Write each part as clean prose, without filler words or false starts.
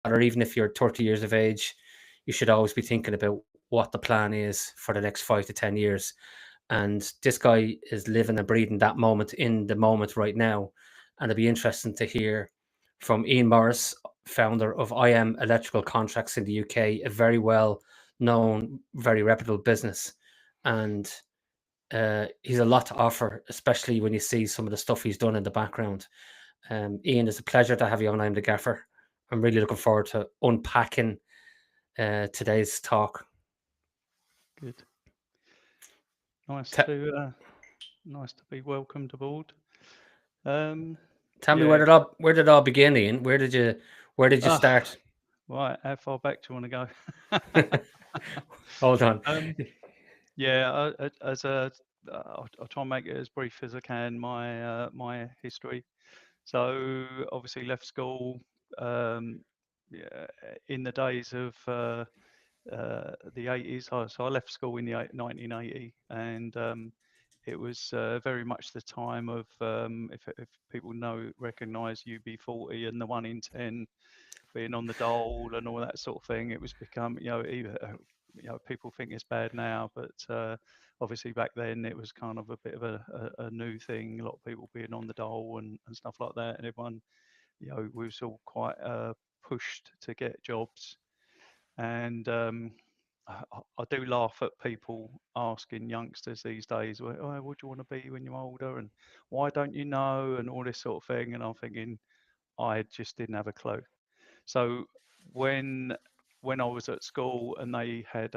or even if you're 30 years of age, you should always be thinking about what the plan is for the next 5 to 10 years. And this guy is living and breathing that moment in the moment right now. And it'd be interesting to hear from Ian Morris, founder of I Am Electrical Contracts in the UK, a very well known, very reputable business. And he's a lot to offer, especially when you see some of the stuff he's done in the background. Ian, it's a pleasure to have you on I'm the Gaffer. I'm really looking forward to unpacking today's talk. Good. Nice T- to be welcomed aboard. Um, Tell me yeah. where did it all begin, Ian? Where did you Ah, start? right. How far back do you want to go? Hold on. Yeah. I'll try and make it as brief as I can. My history. So obviously left school. Yeah, in the days of the 80s. So I left school in the 1980, and it was very much the time of if people recognise UB40 and the 1 in 10 being on the dole and all that sort of thing. It was become people think it's bad now, but obviously back then it was kind of a bit of a new thing. A lot of people being on the dole and stuff like that, and everyone we was all quite pushed to get jobs. And I do laugh at people asking youngsters these days, well, oh, what do you want to be when you're older? And why don't you know? And all this sort of thing. And I'm thinking, I just didn't have a clue. So when when I was at school and they had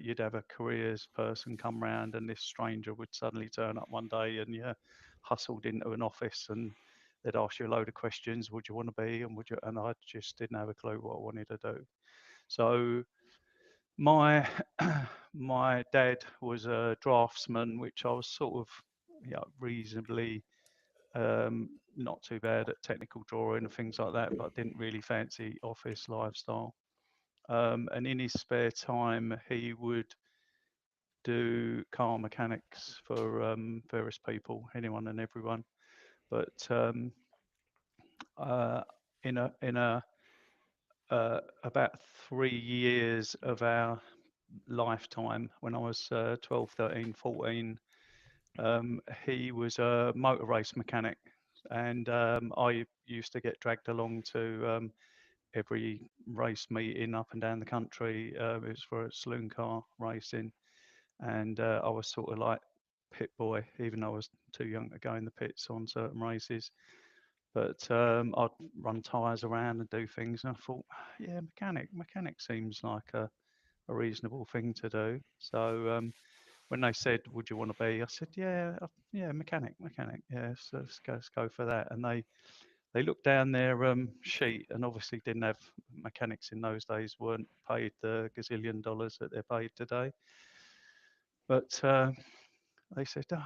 you'd have a careers person come round and this stranger would suddenly turn up one day and you hustled into an office and they'd ask you a load of questions, would you want to be? And I just didn't have a clue what I wanted to do. So my my dad was a draftsman, which I was sort of reasonably not too bad at technical drawing and things like that, but I didn't really fancy office lifestyle. And in his spare time, he would do car mechanics for various people, anyone and everyone. But uh, in a about 3 years of our lifetime, when I was 12, 13, 14, he was a motor race mechanic. And I used to get dragged along to every race meeting up and down the country. It was for a saloon car racing. And I was sort of like pit boy, even though I was too young to go in the pits on certain races. But I'd run tyres around and do things. And I thought, yeah, mechanic seems like a reasonable thing to do. So when they said, "Would you want to be?" I said, "Yeah, yeah, mechanic, yeah, so let's go for that." And they looked down their sheet, and obviously didn't have mechanics in those days weren't paid the gazillion dollars that they're paid today. But they said, "Oh,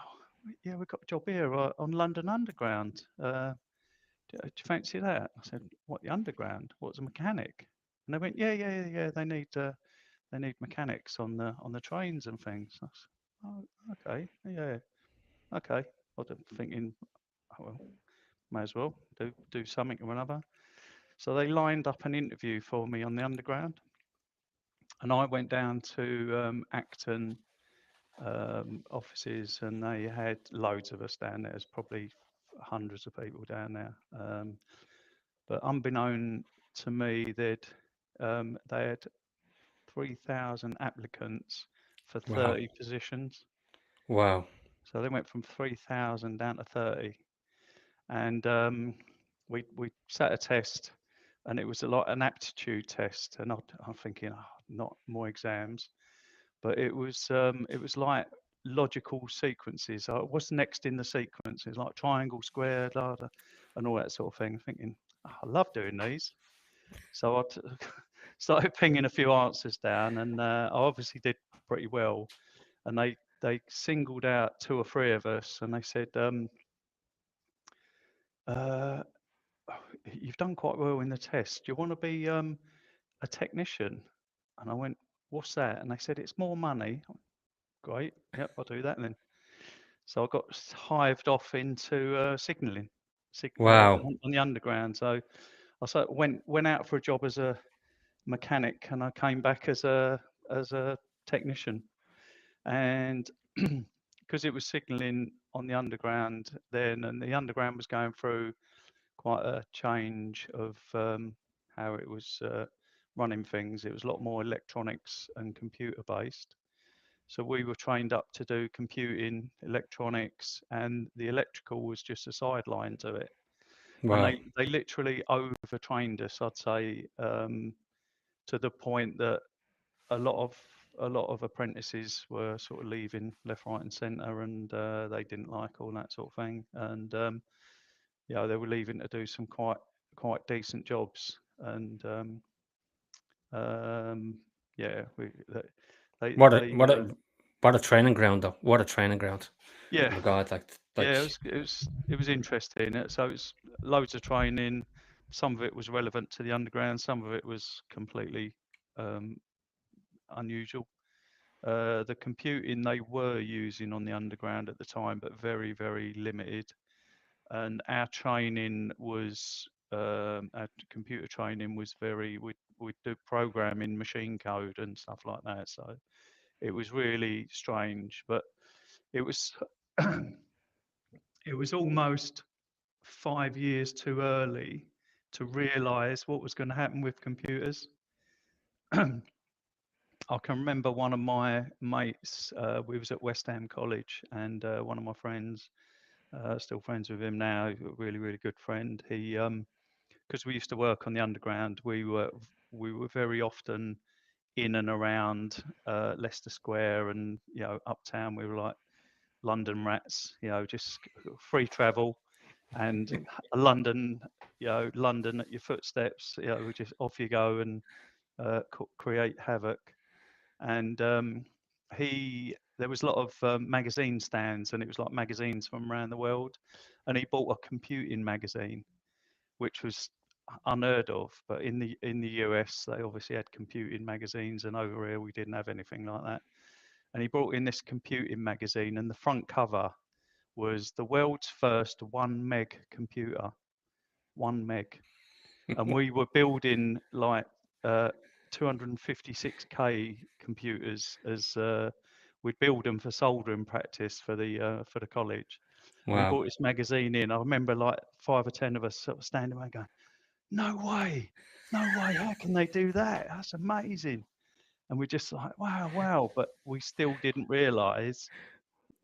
yeah, we've got a job here on London Underground. Do you fancy that?" I said, "What, the Underground? What's a mechanic?" And they went, "Yeah. They need mechanics on the trains and things." I said, "Oh, okay, yeah, okay." I was thinking, oh, well, may as well do something or another. So they lined up an interview for me on the Underground, and I went down to Acton offices, and they had loads of us down there. There's probably hundreds of people down there. But unbeknown to me, they had 3,000 applicants for Wow. 30 positions. Wow. So they went from 3,000 down to 30, and we sat a test, and it was a lot an aptitude test, and I'm thinking, oh, not more exams, but it was like logical sequences. What's next in the sequences, like triangle, square, and all that sort of thing. Thinking, oh, I love doing these. So started pinging a few answers down, and I obviously did pretty well. And they singled out two or three of us, and they said, uh, "You've done quite well in the test. Do you want to be a technician?" And I went, "What's that?" And they said, "It's more money." Great, yep, I'll do that then. So I got hived off into signalling Wow. on the Underground. So I sort of went out for a job as a mechanic, and I came back as a technician. And because it was signalling on the underground then, and the underground was going through quite a change of how it was running things. It was a lot more electronics and computer based. So we were trained up to do computing, electronics, and the electrical was just a sideline to it. And Wow. they literally overtrained us, I'd say, to the point that a lot of a lot of apprentices were sort of leaving left, right, and centre, and they didn't like all that sort of thing. And they were leaving to do some quite decent jobs. And yeah, they What a they what a what a training ground though. What a training ground. yeah. Oh my God, Yeah, like it was interesting. So it's loads of training. Some of it was relevant to the underground. Some of it was completely um, unusual. The computing they were using on the underground at the time, but very, very limited. And our training was our computer training was very. We'd do programming, machine code, and stuff like that. So it was really strange, but it was it was almost 5 years too early to realise what was going to happen with computers. I can remember one of my mates. We was at West Ham College, and one of my friends, still friends with him now, a really really good friend. He, because we used to work on the underground, we were very often in and around Leicester Square and uptown. We were like London rats, just free travel, and a London, London at your footsteps. Just off you go and create havoc. And there was a lot of magazine stands, and it was like magazines from around the world. And he bought a computing magazine, which was unheard of. But in the US, they obviously had computing magazines, and over here we didn't have anything like that. And he brought in this computing magazine, and the front cover was the world's first 1 meg computer, 1 meg. And we were building like 256K computers as we'd build them for soldering practice for the college. And he wow. brought this magazine in. I remember like 5 or 10 of us sort of standing around going, "No way, no way! How can they do that? That's amazing!" And we're just like, "Wow, wow!" But we still didn't realise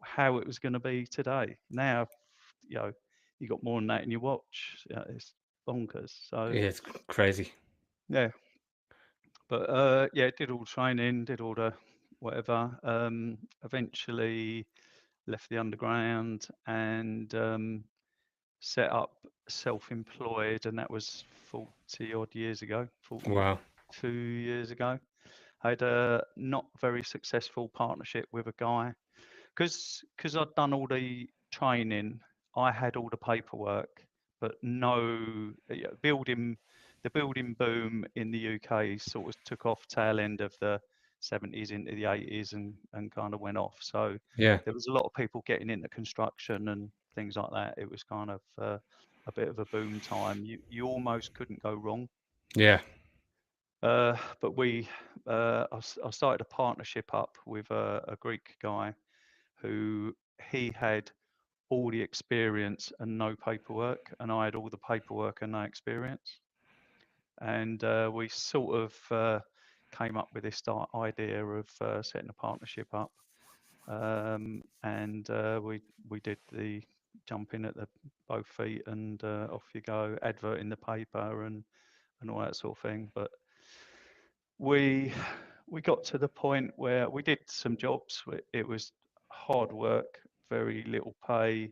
how it was going to be today. Now, you know, you got more than that in your watch. It's bonkers. So Yeah, it's crazy. yeah, but yeah, did all the training, did all the whatever. Eventually left the underground and set up self-employed, and that was 40 odd years ago, Wow. 42 years ago. I had a not very successful partnership with a guy because I'd done all the training. I had all the paperwork, but no building. The building boom in the UK sort of took off tail end of the 70s into the 80s and kind of went off. So Yeah. there was a lot of people getting into construction and things like that. It was kind of a bit of a boom time. You almost couldn't go wrong. Yeah. But I started a partnership up with a Greek guy who he had all the experience and no paperwork, and I had all the paperwork and no experience. And we sort of came up with this idea of setting a partnership up, and we did the jump in at the both feet and off you go, advert in the paper and all that sort of thing. But we we got to the point where we did some jobs. It was hard work, very little pay,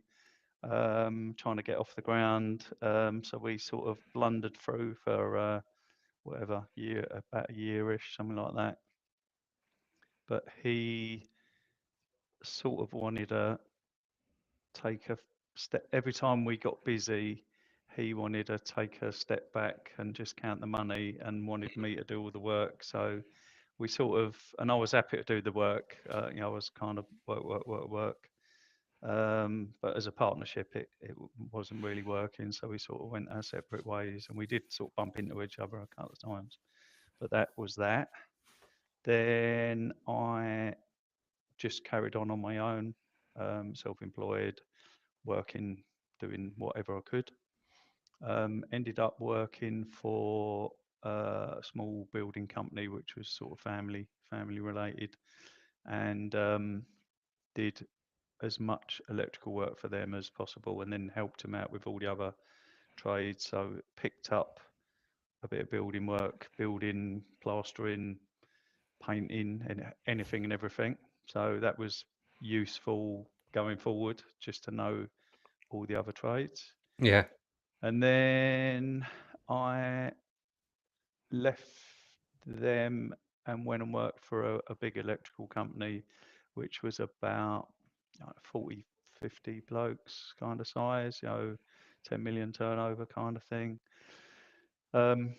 trying to get off the ground. So we sort of blundered through for whatever year, about a yearish, something like that. But he sort of wanted to take a step every time we got busy. He wanted to take a step back and just count the money, and wanted me to do all the work. So we sort of, and I was happy to do the work. I was kind of work, work, work, work. But as a partnership, it wasn't really working, so we sort of went our separate ways, and we did sort of bump into each other a couple of times. But that was that. Then I just carried on my own, self-employed, working, doing whatever I could. Ended up working for a small building company, which was sort of family related, and did as much electrical work for them as possible, and then helped them out with all the other trades. So picked up a bit of building work, building, plastering, painting, and anything and everything. So that was useful going forward, just to know all the other trades. Yeah. And then I left them and went and worked for a big electrical company, which was about 40, 50 blokes kind of size, 10 million turnover kind of thing. Um,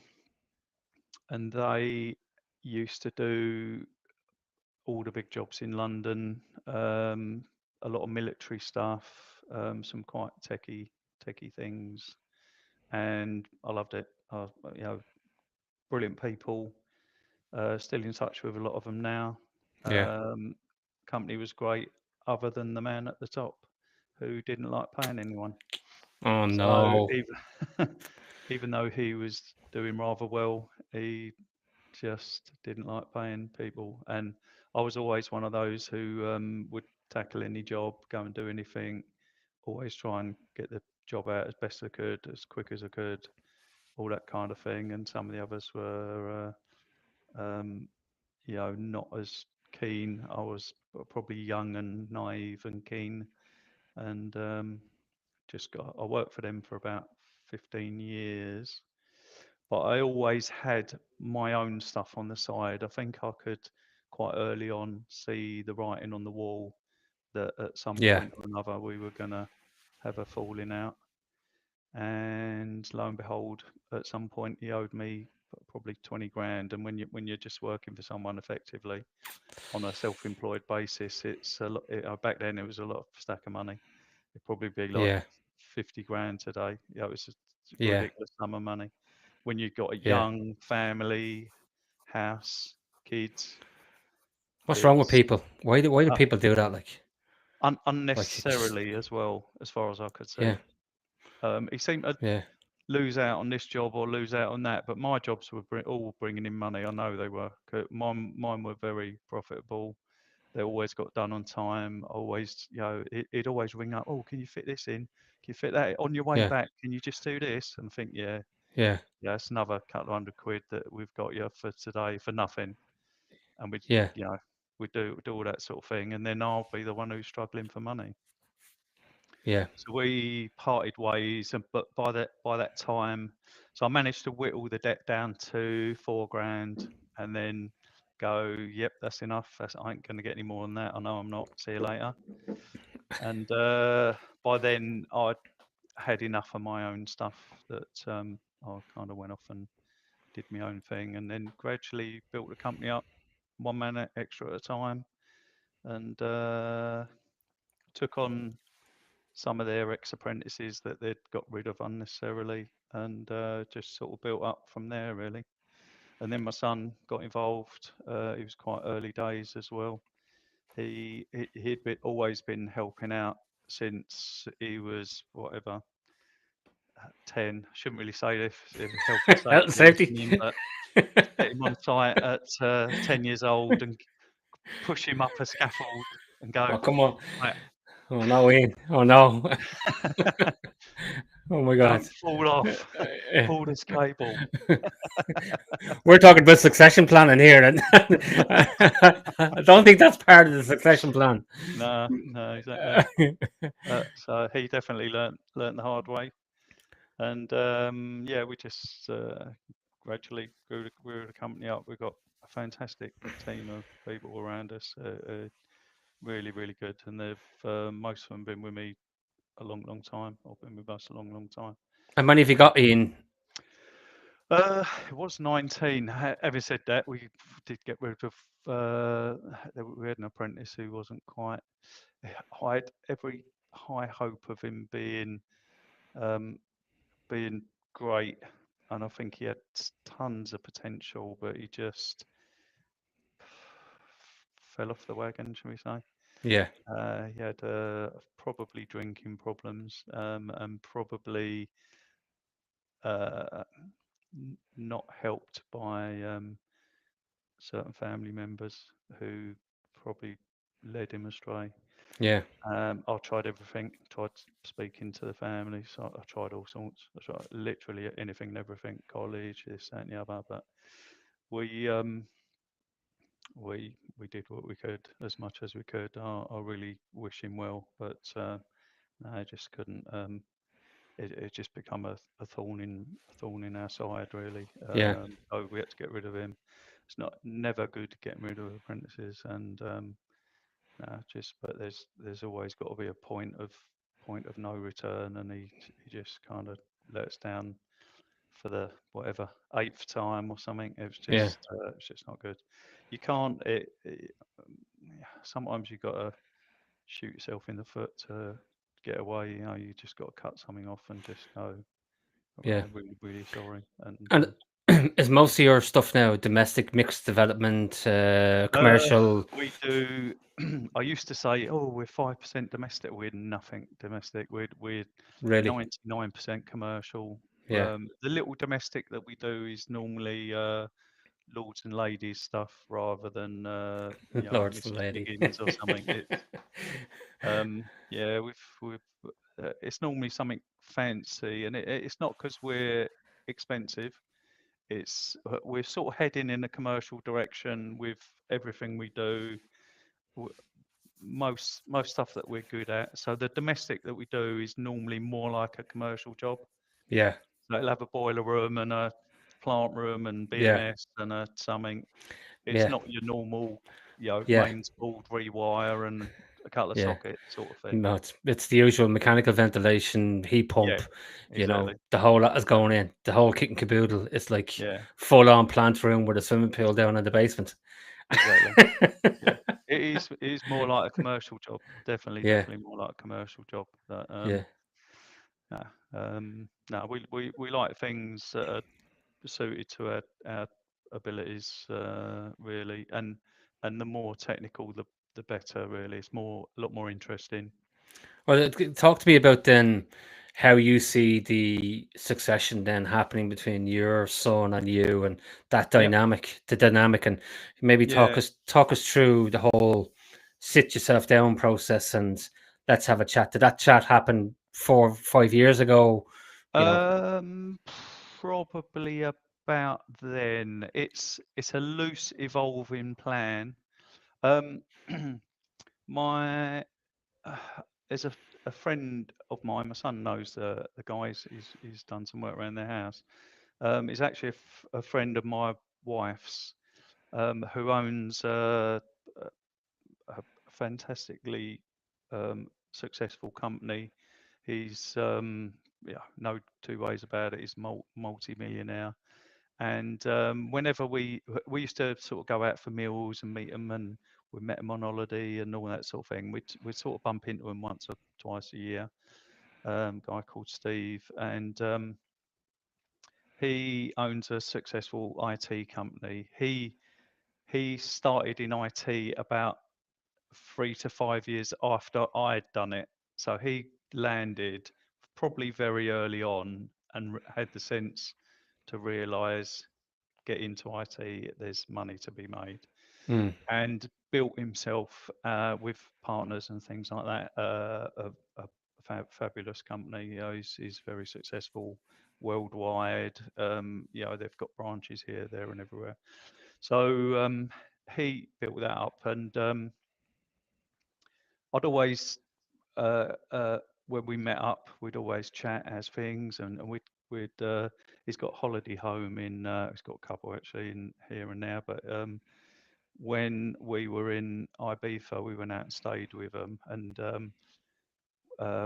and they used to do all the big jobs in London, a lot of military stuff, some quite techie things, and I loved it. You know, brilliant people. Still in touch with a lot of them now. Yeah. Company was great, other than the man at the top, who didn't like paying anyone. Oh So no. even even though he was doing rather well, he just didn't like paying people. And I was always one of those who would tackle any job, go and do anything, always try and get the job out as best I could, as quick as I could, all that kind of thing. And some of the others were, um, not as keen. I was probably young and naive and keen, and I worked for them for about 15 years, but I always had my own stuff on the side. I think I could quite early on see the writing on the wall that at some Yeah. point or another we were going to have a falling out. And lo and behold, at some point he owed me probably 20 grand. And when you're just working for someone effectively on a self-employed basis, it's a lot. Back then it was a lot of stack of money. It'd probably be like Yeah. 50 grand today. It's a Yeah. ridiculous sum of money when you've got a Yeah. young family, house, kids. What's wrong with It's people? Why do uh, people do that? Like it's unnecessarily as well, as far as I could yeah. see. He seemed to Yeah. lose out on this job or lose out on that, but my jobs were all bringing in money. I know they were. Mine were very profitable. They always got done on time. Always, it'd always ring up. Oh, can you fit this in? Can you fit that on your way Yeah. back? Can you just do this? And think, Yeah. yeah, it's another couple of £100 that we've got you for today for nothing. And Yeah. we do all that sort of thing, and then I'll be the one who's struggling for money. Yeah. So we parted ways, and but by that time, so I managed to whittle the debt down to 4 grand, and then go, yep, that's enough. I ain't going to get any more than that. I know I'm not. See you later. And by then, I had enough of my own stuff that I kind of went off and did my own thing, and then gradually built the company up, one man extra at a time, and took on some of their ex-apprentices that they'd got rid of unnecessarily, and just sort of built up from there, really. And then my son got involved. He was quite early days as well. He'd always been helping out since he was whatever 10. Shouldn't really say this if health and Health safety and are safety. listening, but get him on site at 10 years old and push him up a scaffold and go, Oh come on. right, Oh no, Ian. Oh no. Oh my God. don't fall off, pull this cable. We're talking about succession planning here, and I don't think that's part of the succession plan. No, no, exactly. So he definitely learnt the hard way, and yeah, we just gradually grew the company up. We've got a fantastic team of people around us, really, really good, and they've most of them been with me a long, long time, or been with us a long, long time. How many have you got, Ian? It was 19. Having said that, we did get rid of. We had an apprentice who wasn't quite I had every high hope of him um, being great, and I think he had tons of potential, but he just fell off the wagon, shall we say? Yeah. He had probably drinking problems, and probably uh, not helped by certain family members who probably led him astray. Yeah. I tried everything. Tried speaking to the family. So I tried all sorts. I tried literally anything and everything. College, this, that, and the other. But we um we did what we could as much as we could. I really wish him well, but no, I just couldn't. It just become a thorn in our side really. Yeah. So we had to get rid of him. It's not never good getting rid of apprentices, and no, just but there's always got to be a point of no return, and he just kind of let us down for the whatever eighth time or something. Yeah. It's just not good. You can't. Yeah, sometimes you got to shoot yourself in the foot to get away. You know, you just got to cut something off and just go. Yeah. Well, really, really sorry. And And is most of your stuff now domestic, mixed development, uh, commercial? we do. I used to say, "Oh, we're 5% domestic." We're nothing domestic. We're Really? 99% commercial. Yeah. The little domestic that we do is normally lords and ladies stuff rather than Lords and Mrs. lady. Higgins or something. It's yeah, we've it's normally something fancy, and it's not because we're expensive. It's we're sort of heading in a commercial direction with everything we do. Most stuff that we're good at. So the domestic that we do is normally more like a commercial job. Yeah. So it'll have a boiler room and a plant room and Yeah. BMS and a something. It's Yeah. not your normal, Yeah. mains board rewire and a couple of Yeah. sockets sort of thing. No, it's the usual mechanical ventilation, heat Yeah, pump, exactly, the whole lot is going exactly. in. The whole kit and caboodle. It's like Yeah, full on plant room with a swimming pool down in the basement. exactly. Yeah, it is. It is more like a commercial job. Definitely, Yeah. definitely more like a commercial job. That Yeah. no, no, we like things that are suited to our abilities, really, and the more technical, the better. Really, it's a lot more interesting. Well, talk to me about then how you see the succession then happening between your son and you, and that Yep. dynamic, and maybe Yeah. talk us through the whole sit yourself down process, and let's have a chat. Did that chat happen 4 5 years ago? You know, Um, Probably about then. It's a loose evolving plan. Um, my uh, there's a friend of mine. My son knows the guys. He's done some work around their house. He's actually a friend of my wife's, who owns a fantastically successful company. He's yeah, no two ways about it. He's multi-millionaire. And whenever we used to sort of go out for meals and meet them, and we met him on holiday and all that sort of thing. We'd sort of bump into him once or twice a year. Guy called Steve, and he owns a successful IT company. He started in IT about 3 to 5 years after I'd done it. So he landed probably very early on and had the sense to realise get into IT, there's money to be made, mm, and built himself with partners and things like that a fabulous company. He's very successful worldwide. They've got branches here, there, and everywhere. So he built that up, and I'd always when we met up, we'd always chat as things, and we'd he's got a holiday home in he's got a couple actually in here and there, but when we were in Ibiza, we went out and stayed with him, and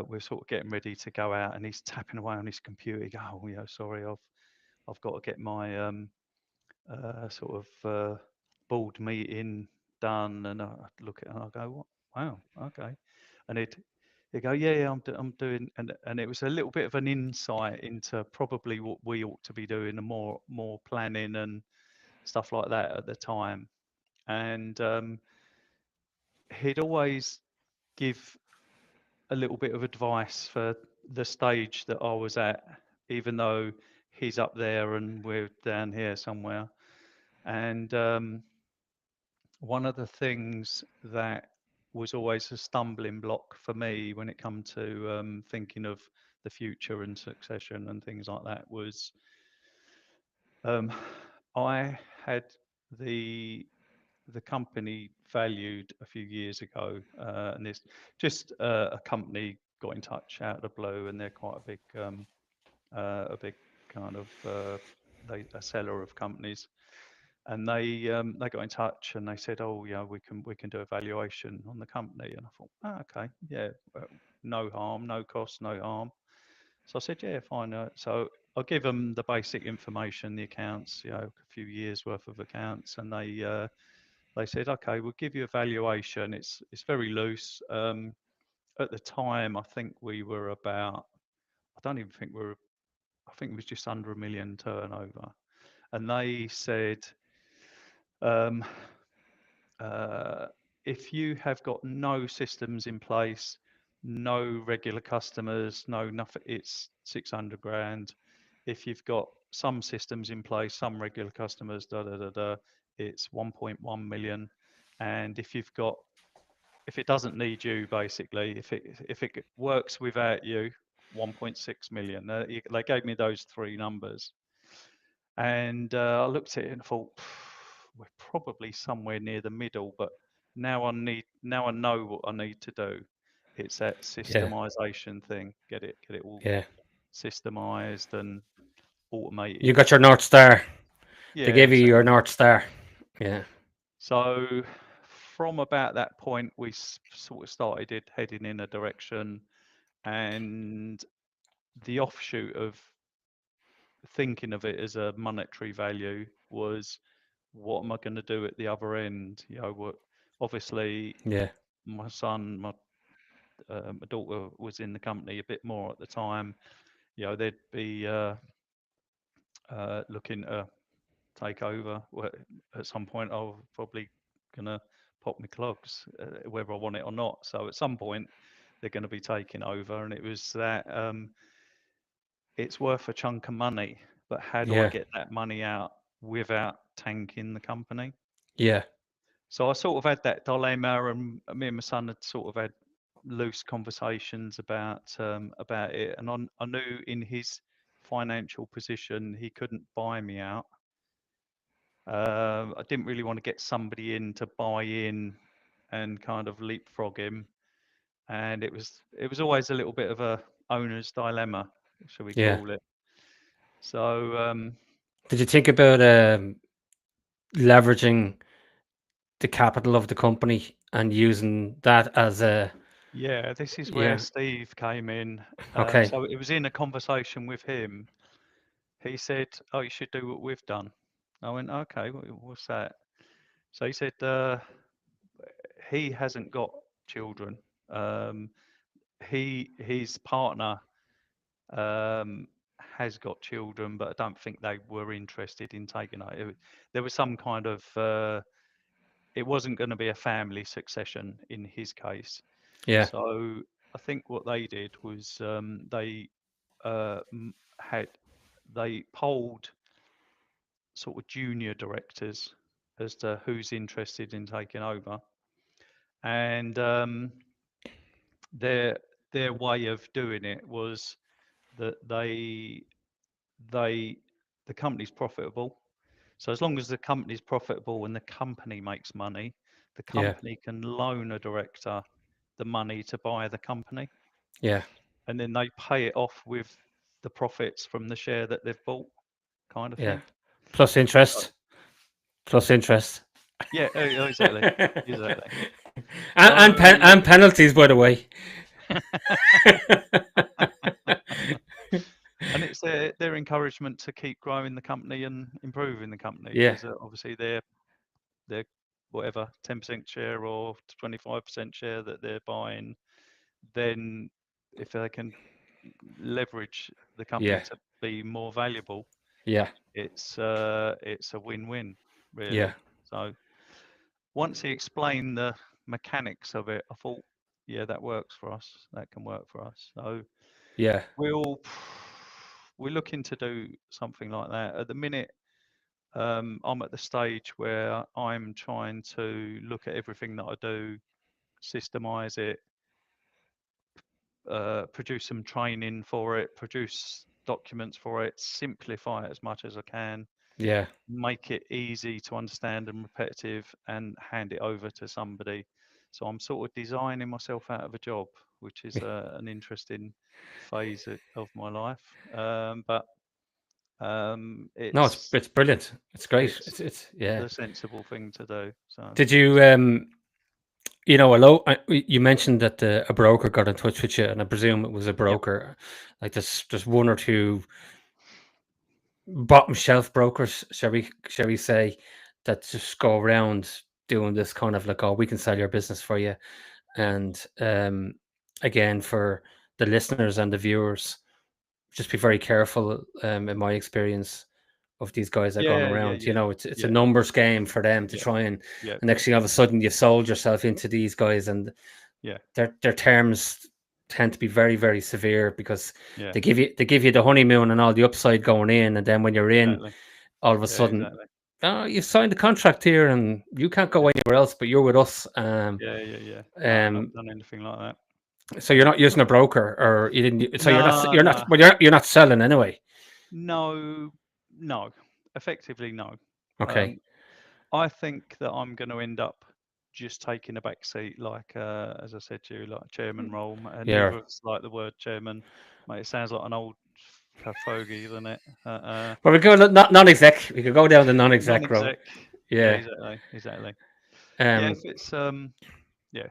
we're sort of getting ready to go out, and he's tapping away on his computer. He go, oh, sorry, I've got to get my sort of board meeting done, and I look at it and I go, wow, okay. And he'd go, yeah, yeah, I'm doing, and it was a little bit of an insight into probably what we ought to be doing, and more planning and stuff like that at the time. And he'd always give a little bit of advice for the stage that I was at, even though he's up there and we're down here somewhere. And one of the things that was always a stumbling block for me when it come to thinking of the future and succession and things like that was um, I had the the company valued a few years ago, and it's just a company got in touch out of the blue, and they're quite a big kind of a seller of companies, and they got in touch and they said, oh, yeah, we can do a valuation on the company, and I thought, oh, okay, yeah, no harm, no cost, no harm. So I said, yeah, fine. So I'll give them the basic information, the accounts, a few years worth of accounts, and they said, okay, we'll give you a valuation. It's very loose. At the time, I think we were about, I don't even think we were, I think it was just under 1 million turnover. And they said, um, uh, if you have got no systems in place, no regular customers, no nothing, it's 600 grand. If you've got some systems in place, some regular customers, da da da da, it's 1.1 million. And if it doesn't need you, basically, if it works without you, 1.6 million. They gave me those three numbers, and I looked at it and thought, we're probably somewhere near the middle. But now I know what I need to do. It's that Yeah, systemization thing. Get it all yeah. systemized and You automated. got your North Star. They Yeah, gave you your exactly. North Star. Yeah, So from about that point, we sort of started heading in a direction, and the offshoot of thinking of it as a monetary value was, what am I going to do at the other end? What, obviously yeah, my son, my daughter was in the company a bit more at the time. They'd be looking to take over. Well, at some point, I'm probably gonna pop my clogs, whether I want it or not. So at some point, they're going to be taking over, and it was that it's worth a chunk of money, but how do I yeah, get that money out without tanking the company? yeah, So I sort of had that dilemma, and me and my son had sort of had loose conversations about it, and I knew in his financial position he couldn't buy me out. I didn't really want to get somebody in to buy in and kind of leapfrog him, and it was always a little bit of a owner's dilemma, shall we yeah. call it? So Did you think about leveraging the capital of the company and using that as a yeah, this is where yeah? Steve came in. Okay, So it was in a conversation with him. He said, "Oh, you should do what we've done." I went, "Okay, what's that?" So he said, he hasn't got children. Um, his partner um, has got children, but I don't think they were interested in taking it. There was some kind of it wasn't going to be a family succession in his case. yeah, So I think what they did was had they polled sort of junior directors as to who's interested in taking over, and their their way of doing it was that they the company's profitable. So as long as the company's profitable and the company makes money, the yeah, company can loan a director the money to buy the company, yeah, and then they pay it off with the profits from the share that they've bought, kind of yeah. thing. Plus So, interest. Plus interest. yeah, exactly, exactly. And So, penalties, by the way. and it's their encouragement to keep growing the company and improving the company, Yeah, because obviously they're whatever 10% share or 25% share that they're buying, then if they can leverage the company Yeah. to be more valuable, Yeah. it's a win-win, Yeah. really. So once he explained the mechanics of it, I thought, yeah, that works for us. That can work for us. So Yeah. we'll we're looking to do something like that. At the minute, I'm at the stage where I'm trying to look at everything that I do, systemize it, produce some training for it, produce documents for it, simplify it as much as I can, Yeah. make it easy to understand and repetitive, and hand it over to somebody. So I'm sort of designing myself out of a job, which is an interesting phase of my life. But No, it's brilliant. It's great. it's It's yeah. the sensible thing to do. So Did you you know, you mentioned that a broker got in touch with you, and I presume it was a yep, broker, like there's one or two bottom shelf brokers, shall we say, that just go around doing this kind of like, oh, we can sell your business for you. And again, for the listeners and the viewers, just be very careful. In my experience, of these guys that are going yeah, yeah, around, you yeah, know, it's a yeah, numbers game for them to yeah, try and yeah, next thing all of a sudden you've sold yourself into these guys, and yeah, their terms tend to be very, very severe because yeah, they give you the honeymoon and all the upside going in, and then when you're in, exactly. all of a Yeah, sudden, exactly. oh, you've signed a contract here and you can't go Yeah, anywhere else, but you're with us. yeah, yeah, yeah. No, I've not Um, done anything like that. so you're not using a broker, or you didn't. So No, you're not. no, Well, you're not selling anyway. no, no. Effectively, no. Okay. Um, I think that I'm going to end up just taking a back seat, like as I said to you, like a chairman role. Yeah. Neither of us like the word chairman. Mate, it sounds like an old fogey, doesn't it? Well, we go non-exec. We could go down the non-exec road. Non-exec. Yeah, Yeah. exactly, exactly. Yeah, if Um. it's yeah,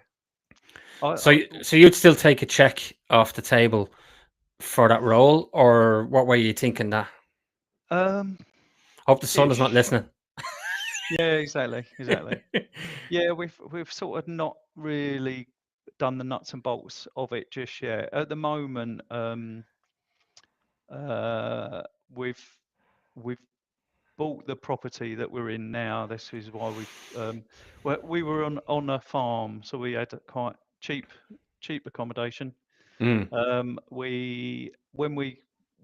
I So you'd still take a check off the table for that role, or what were you thinking that? um Hope the son is not ish. listening. Yeah, exactly, exactly. Yeah, we've sort of not really done the nuts and bolts of it just yet. At the moment, uh, we've we've bought the property that we're in now. This is why well, we were on a farm, so we had a quite cheap accommodation. Mm, We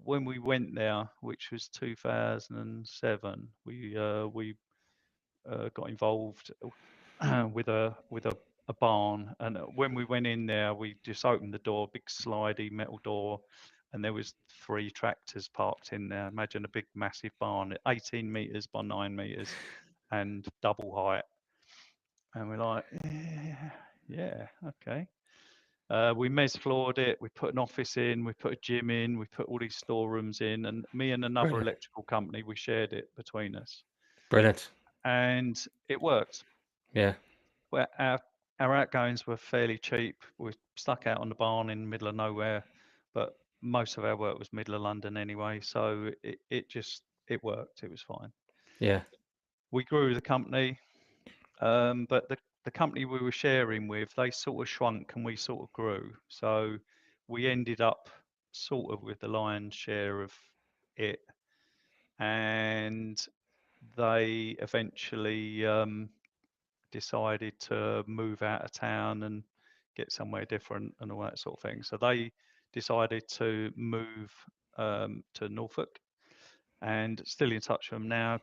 when we went there, which was 2007, we got involved with a barn, and when we went in there, we just opened the door, big slidey metal door, and there was 3 tractors parked in there. Imagine a big massive barn, 18 meters by 9 meters, and double height. And we're like, yeah, yeah, okay. We mez floored it. We put an office in. We put a gym in. We put all these storerooms in, and me and another brilliant. electrical company, we shared it between us, Brilliant. and it worked. Yeah. Well, our outgoings were fairly cheap. We stuck out on the barn in the middle of nowhere, but most of our work was middle of London anyway, so it worked. It was fine. Yeah. We grew the company, but the company we were sharing with, they sort of shrunk and we sort of grew. So we ended up sort of with the lion's share of it, and they eventually decided to move out of town and get somewhere different and all that sort of thing. So they decided to move to Norfolk, and still in touch with them now.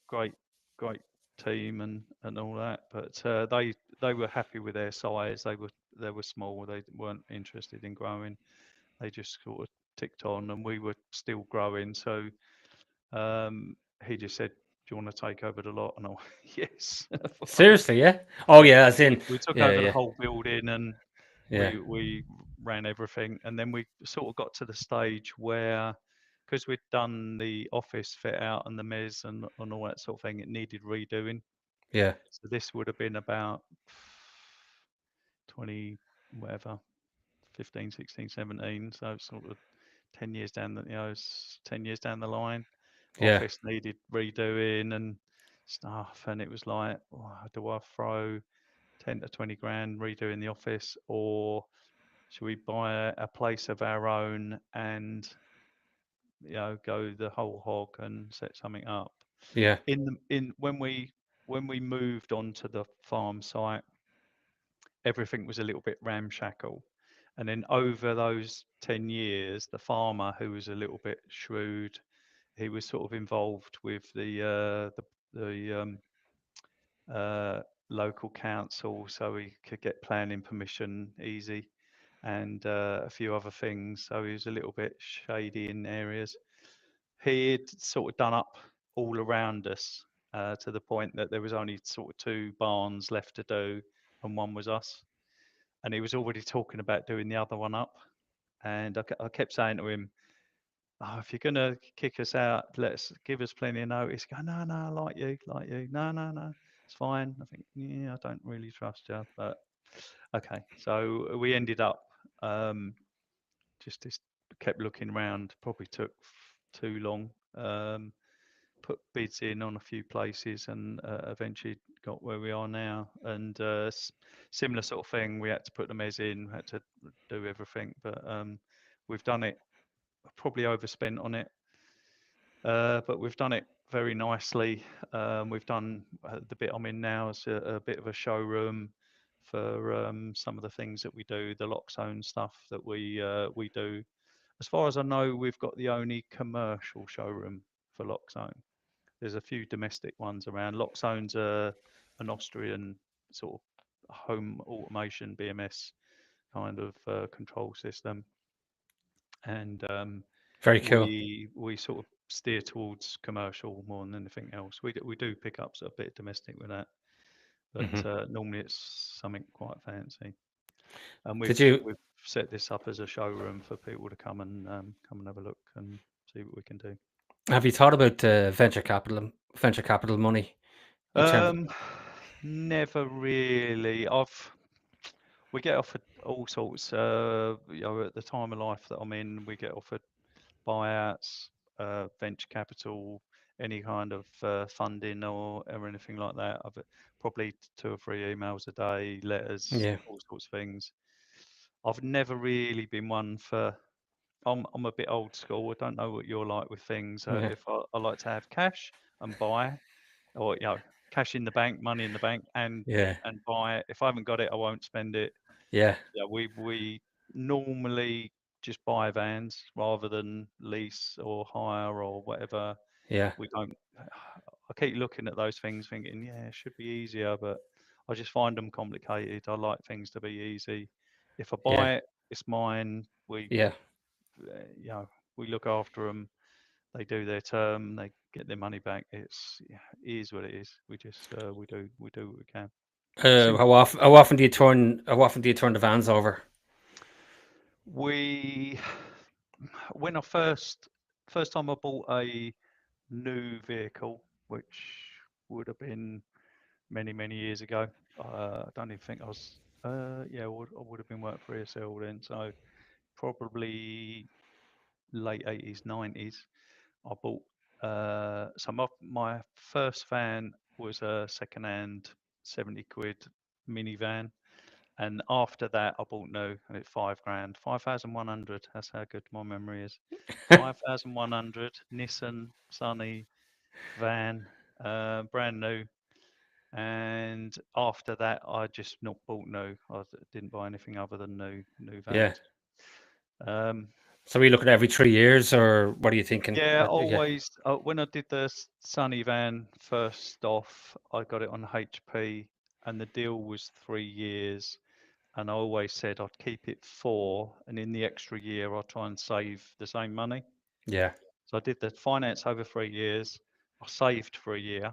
Great, great team and all that. But they were happy with their size. They were small. They weren't interested in growing. They just sort of ticked on, and we were still growing. So he just said, "Do you want to take over the lot?" And I went, "Yes, fine." Seriously, yeah. Oh, yeah. As in, We took yeah, over the yeah, whole building, and yeah, we ran everything. And then we sort of got to the stage where, because we'd done the office fit out and the mez and all that sort of thing, it needed redoing. yeah, So this would have been about 20, whatever, 15, 16, 17. So sort of 10 years down the, 10 years down the line. yeah, Office needed redoing, and stuff, and it was like, oh, do I throw 10 to 20 grand redoing the office, or should we buy a place of our own and go the whole hog and set something up? Yeah. In when we moved onto the farm site, everything was a little bit ramshackle. And then over those 10 years, the farmer, who was a little bit shrewd, he was sort of involved with the local council, so he could get planning permission easy, and a few other things. So he was a little bit shady in areas. He'd sort of done up all around us, to the point that there was only sort of two barns left to do, and one was us. And he was already talking about doing the other one up. And I kept saying to him, "Oh, if you're gonna kick us out, let's give us plenty of notice." He go, "No, no, I like you. No, no, no, it's fine." I think, yeah, I don't really trust you, but okay. So we ended up, um, just kept looking around. Probably took too long. Put bids in on a few places, and eventually got where we are now. And similar sort of thing. We had to put the mez in, had to do everything, but we've done it. Probably overspent on it, but we've done it very nicely. We've done the bit I'm in now is a bit of a showroom for some of the things that we do, the Lockzone stuff that we do. As far as I know, we've got the only commercial showroom for Lockzone. There's a few domestic ones around. Lockzone's an Austrian sort of home automation BMS kind of control system, and Very cool. we sort of steer towards commercial more than anything else. We do pick up a bit domestic with that, but Hmm. normally it's something quite fancy. And Did you we've set this up as a showroom for people to come and have a look and see what we can do. have you thought about venture capital money in terms of? Um, Never really. We get offered all sorts. At the time of life that I'm in, we get offered buyouts, venture capital, any kind of funding or anything like that. I've probably 2 or 3 emails a day, letters, Yeah, all sorts of things. I've never really been one for. I'm a bit old school. I don't know what you're like with things. yeah, If I like to have cash and buy, or cash in the bank, money in the bank, yeah, and buy it. If I haven't got it, I won't spend it. yeah, Yeah, we normally just buy vans rather than lease or hire or whatever. yeah, We don't. I keep looking at those things, thinking, yeah, it should be easier, but I just find them complicated. I like things to be easy. If I yeah, buy it, it's mine. yeah, You know, we look after them. They do their term. They get their money back. Yeah, it is what it is. We do what we can. How Simple. often? How often do you turn the vans over? We when I first time I bought a new vehicle, which would have been many years ago. I don't even think I was. Yeah, I would have been working for ESL then, so probably late 80s, 90s. I bought. So my first van was a second-hand 70 quid minivan. And after that, I bought new, and it's 5 grand, 5,100. That's how good my memory is. 5,100 Nissan Sunny van, brand new. And after that, I just not bought new. Didn't buy anything other than new Yeah. vans. Um, So we look at every 3 years, or what are you thinking? yeah, Yeah, always. When I did the Sunny van first off, I got it on HP, and the deal was 3 years. And I always said I'd keep it 4, and in the extra year, I'll try and save the same money. yeah, So I did the finance over 3 years. I saved for a year,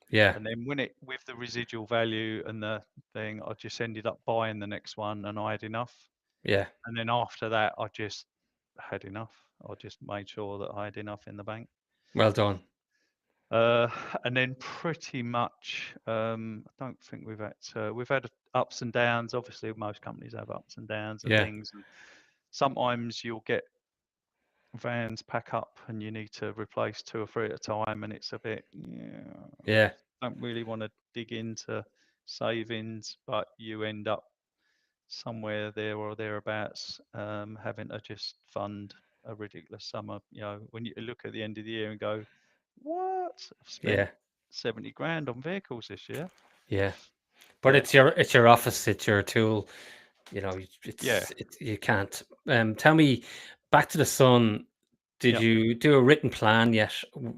yeah, and then with the residual value and the thing, I just ended up buying the next one, and I had enough. yeah. And then after that, I just had enough. I just made sure that I had enough in the bank. Well done. Uh, and then pretty much, I don't think we've had ups and downs. Obviously, most companies have ups and downs and Yeah, things. And sometimes you'll get vans pack up and you need to replace 2 or 3 at a time, and it's a bit, yeah. yeah. don't really want to dig into savings, but you end up somewhere there or thereabouts, having to just fund a ridiculous sum of, when you look at the end of the year and go, what? I've spent Yeah, 70 grand on vehicles this year. yeah. But Yeah, it's your office, it's your tool. yeah, It's you can't. Tell me, back to the sun. Did yeah. you do a written plan yet?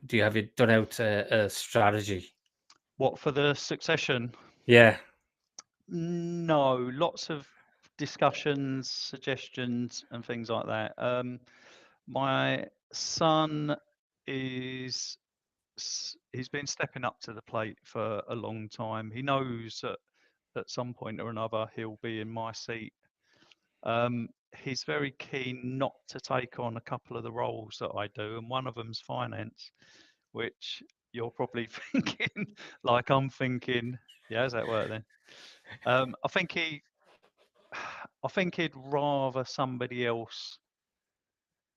Do you have you done out a strategy? What for the succession? Yeah, No, lots of discussions, suggestions, and things like that. My son is he's been stepping up to the plate for a long time. He knows that at some point or another he'll be in my seat. He's very keen not to take on a couple of the roles that I do, and one of them's finance, which you're probably thinking, like I'm thinking, yeah, how's that work then? I think I think he'd rather somebody else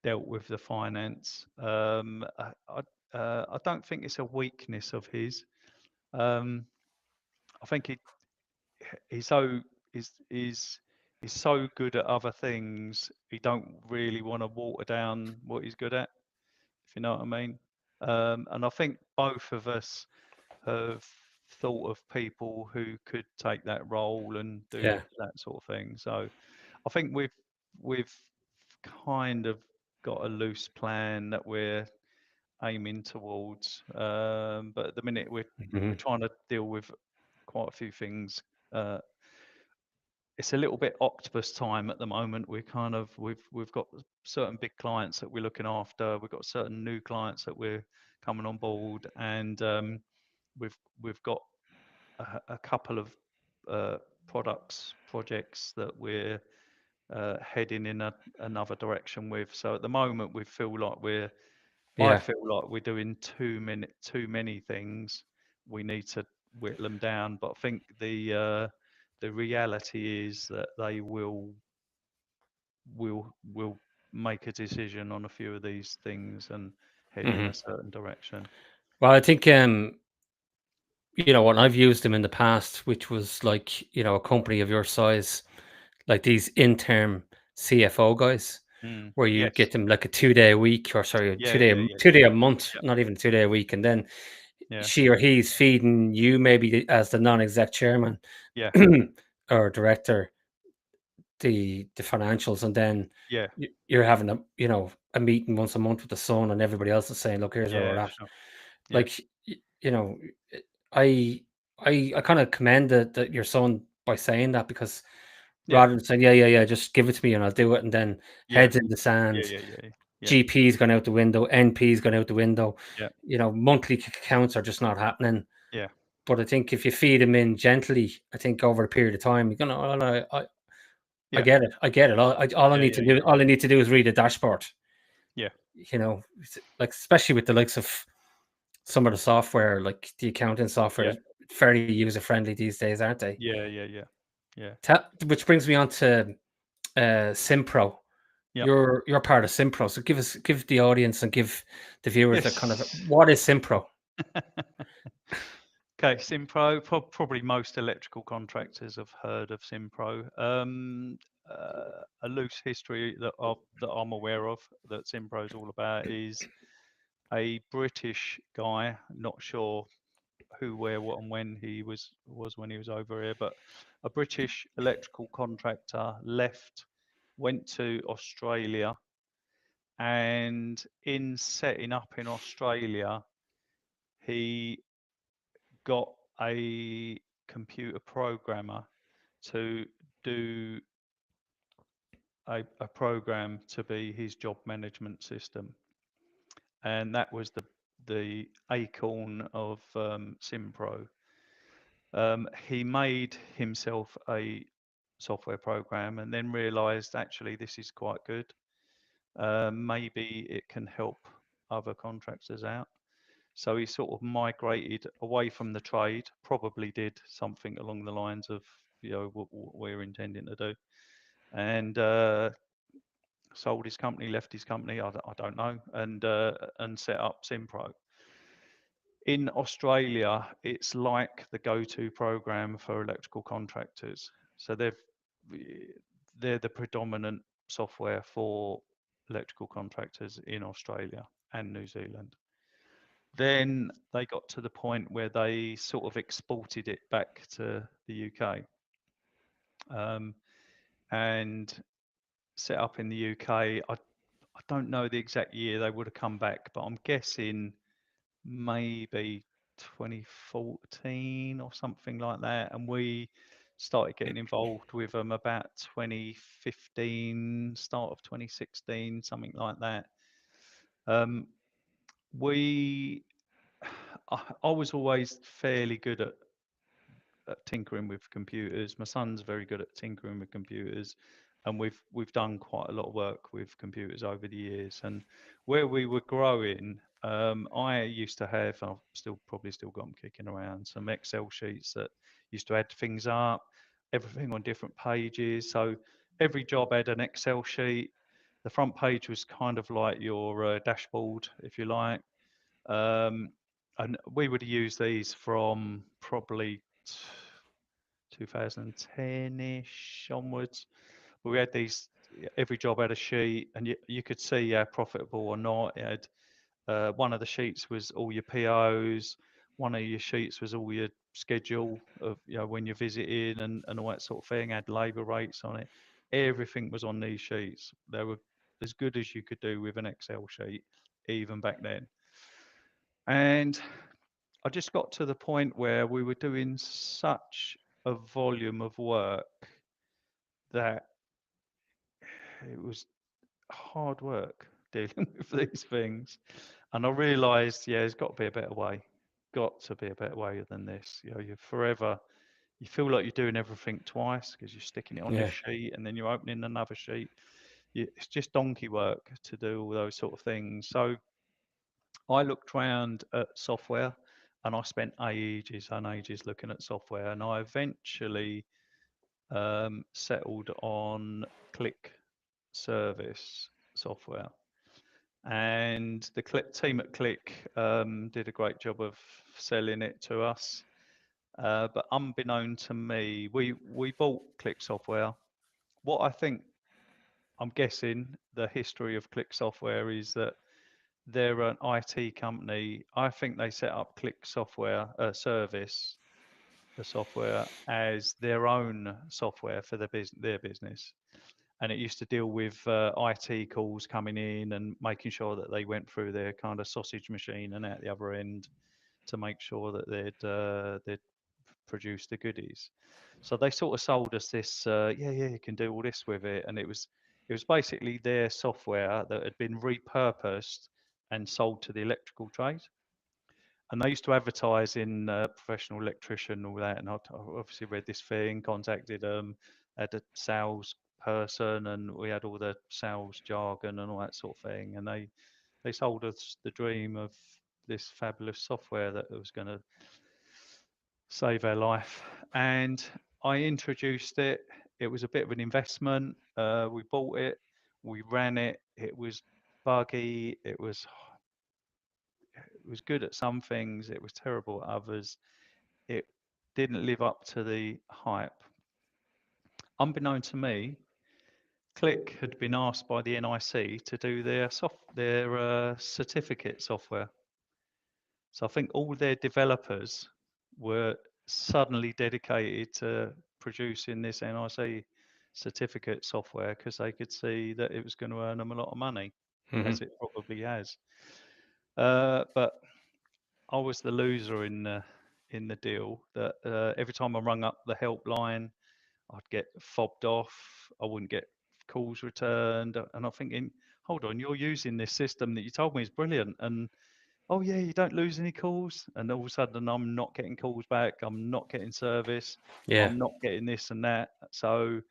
dealt with the finance. I don't think it's a weakness of his. Um, I think he's so he's he's so good at other things. He don't really want to water down what he's good at, if you know what I mean. And I think both of us have thought of people who could take that role and do yeah. that sort of thing. So I think we've kind of got a loose plan that we're aiming towards. But at the minute we're Hmm. trying to deal with quite a few things. Uh, it's a little bit octopus time at the moment. We've got certain big clients that we're looking after. We've got certain new clients that we're coming on board, and we've got a couple of uh, projects that we're heading in another direction with. So at the moment, I Yeah. feel like we're doing too many things. We need to whittle them down. But I think the reality is that they will make a decision on a few of these things and head in a Hmm. certain direction. Well, I think what I've used them in the past, which was like a company of your size, like these interim CFO guys, Mm. where you Yes. get them like a 2 day a week, or sorry, Yeah. Yeah. Yeah. Yeah. 2 day a month, Yeah. not even 2 day a week, and then Yeah. she or he's feeding you maybe as the non-exec chairman Yeah. or director the financials, and then Yeah. you're having a meeting once a month with the son, and everybody else is saying, look, here's where we're Yeah. at. Sure. Yeah. Like, you know, I I kind of commend that your son by saying that, because Yeah. rather than saying, yeah, yeah, yeah, just give it to me and I'll do it, and then Yeah. heads in the Yeah. sand, Yeah. Yeah. Yeah. GP's gone out the window, NP's gone out the window, Yeah. monthly accounts are just not happening. Yeah. But I think if you feed them in gently, I think over a period of time, you're gonna, oh, no, I Yeah. get it, I get it. All I Yeah. need to Yeah. Yeah. do, all I need to do is read a dashboard. Yeah. Like especially with the likes of some of the software, like the accounting software, Yeah. is very user friendly these days, aren't they? Yeah. Yeah. Yeah. Yeah. Which brings me on to Simpro. Yeah. You're part of Simpro, so give the audience and give the viewers that kind of, Yes. what is Simpro? Okay, Simpro. Probably most electrical contractors have heard of Simpro. A loose history that I'm aware of that Simpro is all about is a British guy. Not sure who, where, what, and when he was when he was over here, but a British electrical contractor left, went to Australia, and in setting up in Australia, he got a computer programmer to do a program to be his job management system, and that was the acorn of Simpro. He made himself a software program and then realized actually this is quite good. Maybe it can help other contractors out. So he sort of migrated away from the trade, probably did something along the lines of what we're intending to do, and sold his company, left his company. I don't know, and set up Simpro. In Australia, it's like the go-to program for electrical contractors. So they're the predominant software for electrical contractors in Australia and New Zealand. Then they got to the point where they sort of exported it back to the UK, and set up in the UK. I don't know the exact year they would have come back, but I'm guessing maybe 2014 or something like that. And we started getting involved with them about 2015, start of 2016, something like that. Um, we, I was always fairly good at tinkering with computers. My son's very good at tinkering with computers, and we've done quite a lot of work with computers over the years. And where we were growing, I used to have, I've still probably still got them kicking around, some Excel sheets that used to add things up, everything on different pages. So every job had an Excel sheet. The front page was kind of like your dashboard, if you like. Um, and we would use these from probably 2010-ish onwards. We had these, every job had a sheet, and you could see how profitable or not. It had, one of the sheets was all your POs, one of your sheets was all your schedule of, when you're visiting, and all that sort of thing, had labour rates on it. Everything was on these sheets. They were as good as you could do with an Excel sheet, even back then. And I just got to the point where we were doing such a volume of work that it was hard work dealing with these things. And I realized, yeah, there's got to be a better way. Got to be a better way than this. You're forever, you feel like you're doing everything twice because you're sticking it on this Yeah. sheet and then you're opening another sheet. It's just donkey work to do all those sort of things. So I looked around at software, and I spent ages and ages looking at software, and I eventually settled on Click Service software. And the team at Click did a great job of selling it to us. But unbeknown to me, we bought Click software. What I think, I'm guessing the history of Click software is that they're an IT company. I think they set up Click software service, the software, as their own software for their business. And it used to deal with IT calls coming in and making sure that they went through their kind of sausage machine and out the other end to make sure that they'd produce the goodies. So they sort of sold us this, yeah, you can do all this with it, and it was basically their software that had been repurposed and sold to the electrical trade. And they used to advertise in Professional Electrician and all that. And I obviously read this thing, contacted them, had a sales person, and we had all the sales jargon and all that sort of thing. And they sold us the dream of this fabulous software that was going to save our life. And I introduced it. It was a bit of an investment. We bought it, we ran it. It was buggy. It was good at some things. It was terrible at others. It didn't live up to the hype. Unbeknown to me, Click had been asked by the NIC to do their certificate software. So I think all their developers were suddenly dedicated to producing this NIC certificate software because they could see that it was going to earn them a lot of money, Hmm. as it probably has. But I was the loser in the deal. That every time I rung up the helpline, I'd get fobbed off. I wouldn't get calls returned, and I'm thinking, hold on, you're using this system that you told me is brilliant, and oh yeah, you don't lose any calls, and all of a sudden I'm not getting calls back, I'm not getting service, Yeah. I'm not getting this and that. So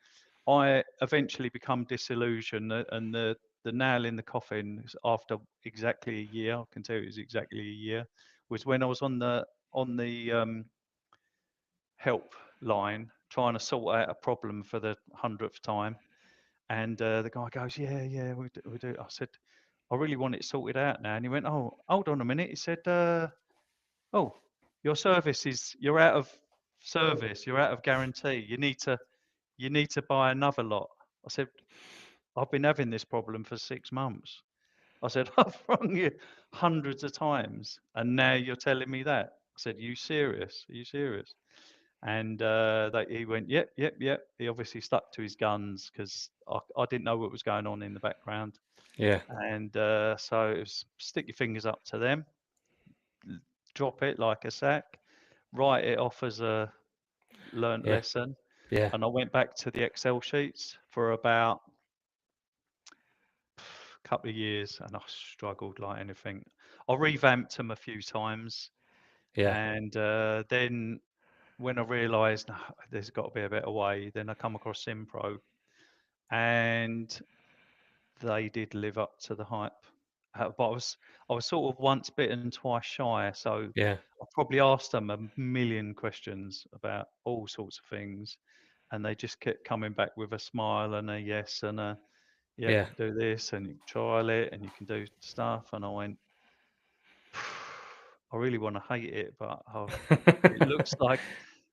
I eventually become disillusioned, and the nail in the coffin after exactly a year, I can tell you it was exactly a year, was when I was on the help line trying to sort out a problem for the 100th time. And the guy goes, yeah, we do. I said, I really want it sorted out now. And he went, oh, hold on a minute. He said, oh, you're out of service, you're out of guarantee. You need to buy another lot. I said, I've been having this problem for 6 months. I said, I've rung you hundreds of times, and now you're telling me that. I said, you serious? Are you serious? And he went, yep, yep, yep. He obviously stuck to his guns because I didn't know what was going on in the background. Yeah. And so it was stick your fingers up to them, drop it like a sack, write it off as a learnt Yeah. lesson. Yeah. And I went back to the Excel sheets for about a couple of years, and I struggled like anything. I revamped them a few times, Yeah. and then when I realised "Nah, there's got to be a better way, then I come across Simpro, and they did live up to the hype. But I was sort of once bitten, twice shy. So Yeah. I probably asked them a million questions about all sorts of things, and they just kept coming back with a smile and a yes and a yep, Yeah. do this and you can trial it and you can do stuff. And I went, I really want to hate it, but it looks like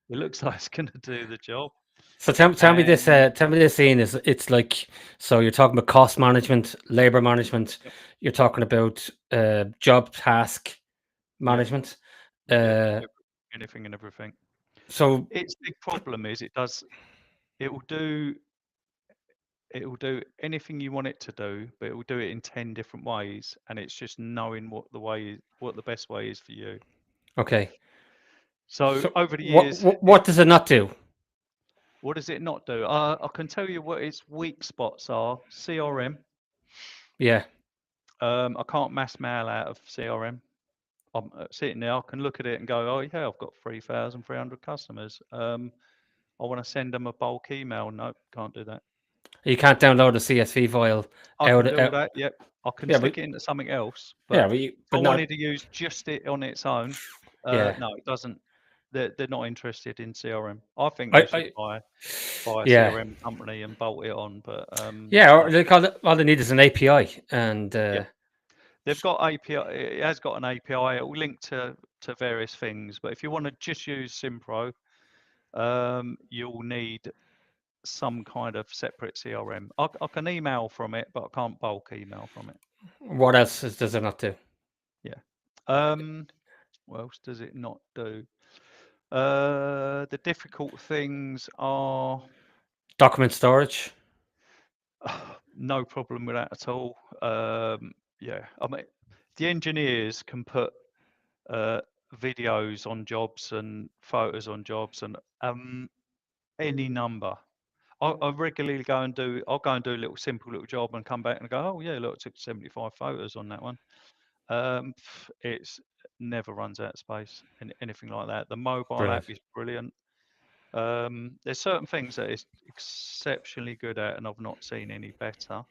it looks like it's going to do the job. So tell me this, And tell me this, Ian, is it's like, so you're talking about cost management, labor management, yep, you're talking about job task yep, management. yep, Uh, anything and everything. so Its big problem is it will do it will do anything you want it to do, but it will do it in 10 different ways, and it's just knowing what the best way is for you. okay, So so over the years, what does it not do? what does it not do? I can tell you what its weak spots are. CRM. Yeah, I can't mass mail out of CRM. I'm sitting there, I can look at it and go, oh yeah, I've got 3,300 customers. I want to send them a bulk email. No, can't do that. you can't download a CSV file I can out. do all that. Yep. I can Yeah, stick it into something else, yeah, but if I but not. wanted to use just it on its own, Yeah, no, it doesn't. They're not interested in CRM. I think they should I buy a yeah, CRM company and bolt it on, but yeah. Or no. all they need is an API, and Yeah, they've got API. It has got an API. It will link to various things, but if you want to just use Simpro, you'll need some kind of separate CRM. I can email from it, but I can't bulk email from it. what else does it not do? Yeah. What else does it not do? The difficult things are Document storage. no problem with that at all. Yeah, I mean, the engineers can put uh, videos on jobs and photos on jobs and any number. I regularly go and do. I'll go and do a little simple little job and come back and go, oh yeah, look, I took 75 photos on that one. It's never runs out of space and anything like that. The mobile app Brilliant. is brilliant. There's certain things that it's exceptionally good at, and I've not seen any better.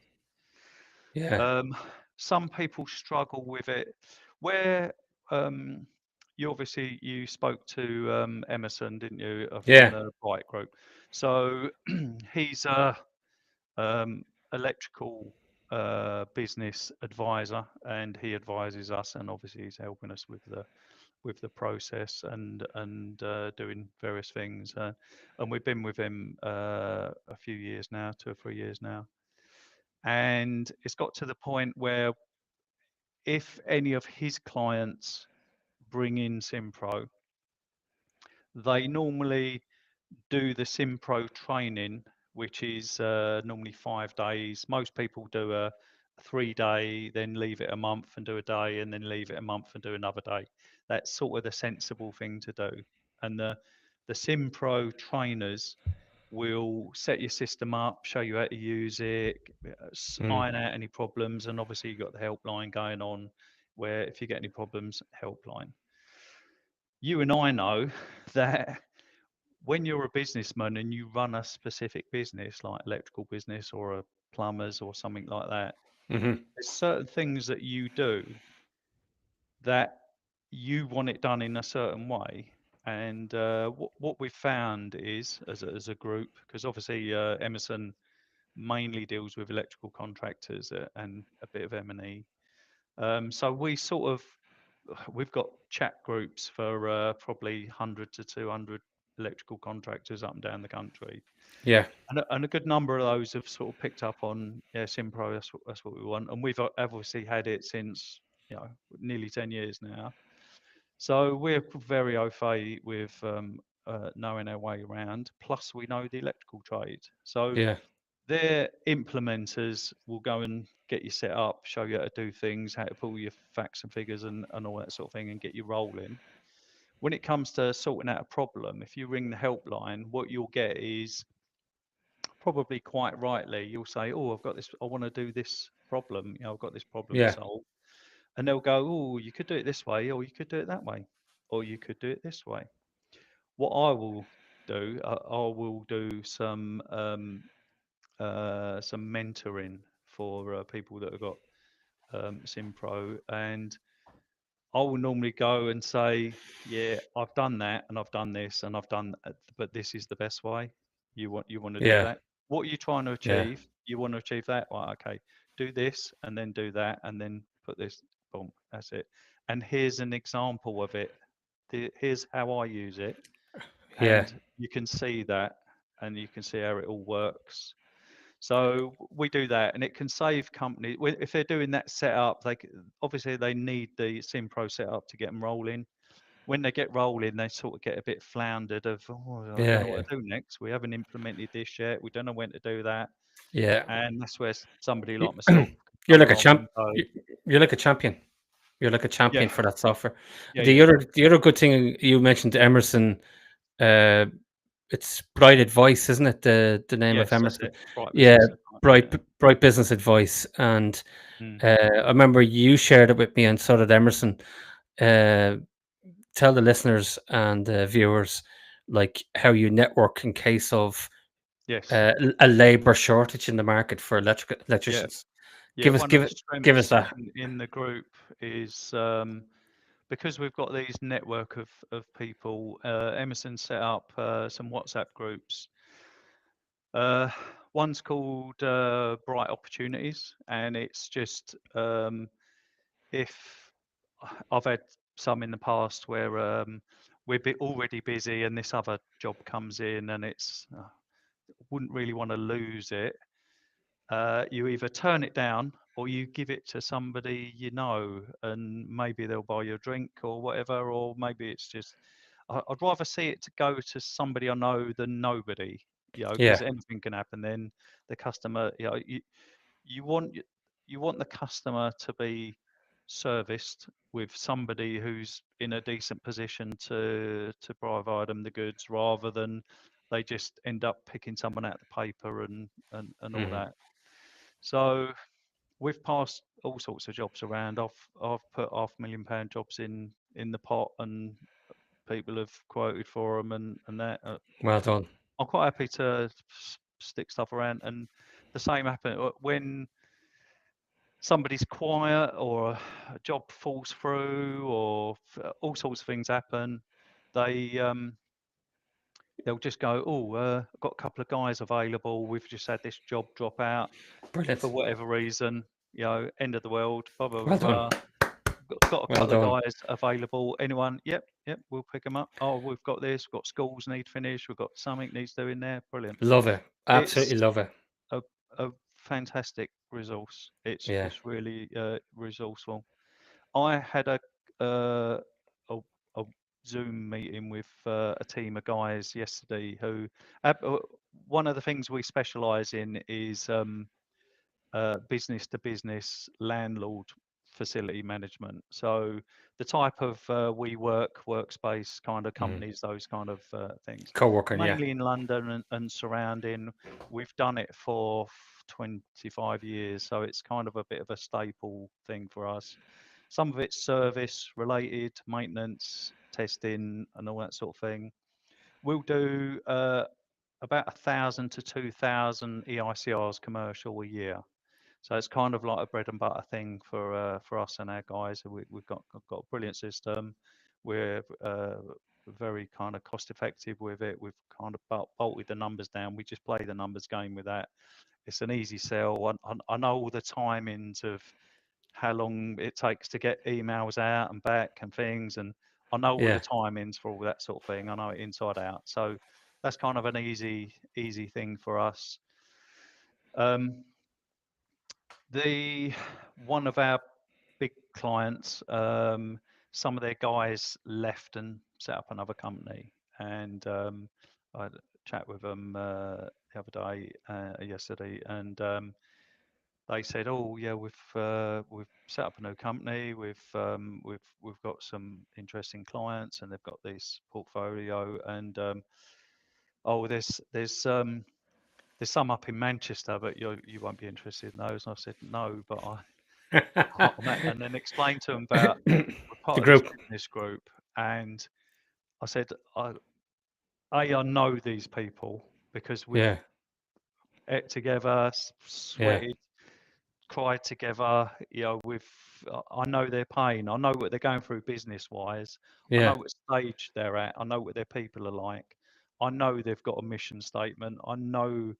Yeah, Um, some people struggle with it. Where you obviously you spoke to Emerson, didn't you, from yeah, the Bright Group? So he's a electrical business advisor, and he advises us, and obviously he's helping us with the process and doing various things. And we've been with him a few years now, 2 or 3 years now. And it's got to the point where if any of his clients bring in Simpro, they normally do the Simpro training, which is normally 5 days. Most people do a 3 day, then leave it a month and do a day, and then leave it a month and do another day. That's sort of the sensible thing to do. And the Simpro trainers will set your system up, show you how to use it, mm, iron out any problems, and obviously you've got the helpline going on where if you get any problems, helpline. You and I know that when you're a businessman and you run a specific business like electrical business or a plumbers or something like that, hmm, there's certain things that you do that you want it done in a certain way. And what we've found is, as a group, because obviously Emerson mainly deals with electrical contractors and a bit of M&E. So we sort of we've got chat groups for probably 100 to 200 electrical contractors up and down the country. Yeah. And a good number of those have sort of picked up on, yeah, Simpro, that's what we want. And we've obviously had it since, nearly 10 years now. So we're very au fait with knowing our way around. Plus, we know the electrical trade. So Yeah. their implementers will go and get you set up, show you how to do things, how to pull your facts and figures and all that sort of thing and get you rolling. When it comes to sorting out a problem, if you ring the helpline, what you'll get is probably quite rightly, you'll say, "Oh, I've got this, I want to do this problem, I've got this problem to Yeah. solve." And they'll go, "Oh, you could do it this way, or you could do it that way, or you could do it this way." What I will do, I will do some mentoring for people that have got Simpro, and I will normally go and say, "Yeah, I've done that, and I've done this, and I've done, but this is the best way. You want to do Yeah. that? What are you trying to Yeah. achieve? You want to achieve that? Right, okay. Do this, and then do that, and then put this. Boom. That's it. And here's an example of it. Here's how I use it, Yeah. and you can see that, and you can see how it all works. So we do that, and it can save companies if they're doing that setup. Obviously they need the Simpro setup to get them rolling. When they get rolling, they sort of get a bit floundered of, oh, I don't Yeah. know Yeah. what to do next. We haven't implemented this yet. We don't know when to do that, Yeah. and that's where somebody like You- myself can You're come like a along champ. and go, You're like a champion. You're like a yeah, champion for that software. yeah, yeah, The other good thing you mentioned, Emerson. Uh, it's Bright Advice, isn't it? The name of yes, that's Emerson. it. Right Yeah, business advice. Yeah. Bright Business Advice. And Mm. I remember you shared it with me, and so did Emerson. Uh, Tell the listeners and viewers like how you network in case of Yes. a labor shortage in the market for Yeah. electricians. Yeah. One of the Give us strengths that. in the group is because we've got these network of people. Emerson set up some WhatsApp groups. Uh, one's called Bright Opportunities, and it's just if I've had some in the past where we're already busy and this other job comes in, and it's wouldn't really want to lose it. You either turn it down or you give it to somebody you know, and maybe they'll buy you a drink or whatever, or maybe it's just I'd rather see it to go to somebody I know than nobody, Yeah. because anything can happen. Then the customer, you want you want the customer to be serviced with somebody who's in a decent position to provide them the goods, rather than they just end up picking someone out of the paper and all Mhm. that. So we've passed all sorts of jobs around. I've put £500,000 jobs in the pot, and people have quoted for them, and that. Well done. I'm quite happy to stick stuff around, and the same happen when somebody's quiet or a job falls through, or all sorts of things happen. They they'll just go, "Oh, I've got a couple of guys available. We've just had this job drop out for Brilliant. whatever reason. End of the world. Blah blah blah. Well done. blah. Got a Well couple of done. guys available. Anyone? Yep, yep. We'll pick them up. Oh, we've got this. We've got schools need finished. We've got something needs doing there. Brilliant. Love it. It's Absolutely love it. a a fantastic resource. Yeah. It's really resourceful. I had uh, a, a Zoom meeting with a team of guys yesterday who one of the things we specialize in is business to business landlord facility management. So the type of workspace kind of Mm. companies, those kind of things, Co-working, yeah. mainly in London and surrounding. We've done it for 25 years, so it's kind of a bit of a staple thing for us. Some of it's service related, maintenance, testing, and all that sort of thing. We'll do about 1,000 to 2,000 EICRs commercial a year. So it's kind of like a bread and butter thing for us and our guys. We've got a brilliant system. We're very kind of cost effective with it. We've kind of bolted the numbers down. We just play the numbers game with that. It's an easy sell. I know all the timings of how long it takes to get emails out and back and things, and I know all the Yeah. timings for all that sort of thing. I know it inside out, so that's kind of an easy thing for us. Um, the one of our big clients, some of their guys left and set up another company, and I had a chat with them the other day, yesterday, and they said, "Oh yeah, we've set up a new company. We've got some interesting clients, and they've got this portfolio, and oh, there's some up in Manchester, but you won't be interested in those." And I said, "No, but and then explained to them about we're The part of this group. business group, and I said, I know these people because we've Yeah. ate together, Yeah. sweated, cried together. You know, I know their pain. I know what they're going through business wise. I know Yeah. what stage they're at. I know what their people are like. I know they've got a mission statement. I know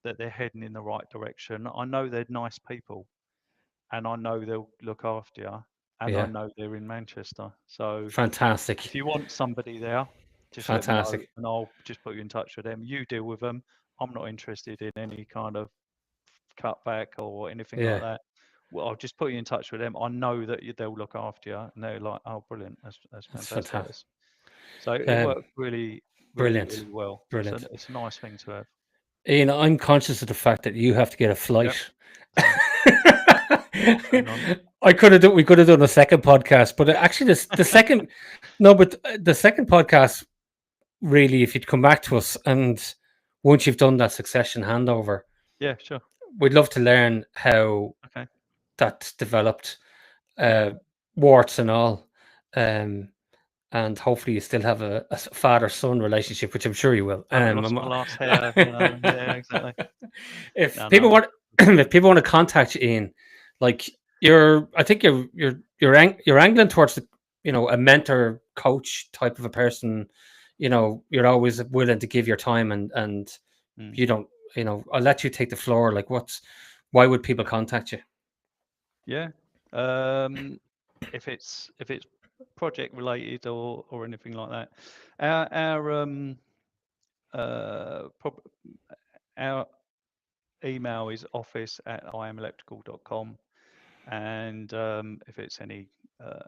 that they're heading in the right direction. I know they're nice people, and I know they'll look after you, and I Yeah. know they're in Manchester. So if Fantastic. you want somebody there, just let me know, Fantastic. and I'll just put you in touch with them. You deal with them. I'm not interested in any kind of cutback or anything like Yeah. that. Well, I'll just put you in touch with them. I know that they'll look after you, and they're like, "Oh, brilliant! That's That's fantastic." fantastic. So it Um, worked brilliant. really well. Brilliant. It's a nice thing to have. Ian, I'm conscious of the fact that you have to get a Yep. flight. So bang on. I could have done. We could have done a second podcast, but actually, the second. No, but the second podcast, really, if you'd come back to us and once you've done that succession handover, Yeah, sure. we'd love to learn how Okay. that's developed, uh, Yeah. warts and all. Um, and hopefully you still have a father-son relationship, which I'm sure you will. Haven't lost my last hair. Yeah, exactly. If No, people no. want, if people want to contact you, Ian, like I think you're angling towards the, a mentor, coach type of a person. You're always willing to give your time, and Mm. you don't, I'll let you take the floor. Like, why would people contact you? Yeah. Um, if it's project related or anything like that, our prob- our email is office@imelectrical.com, and if it's any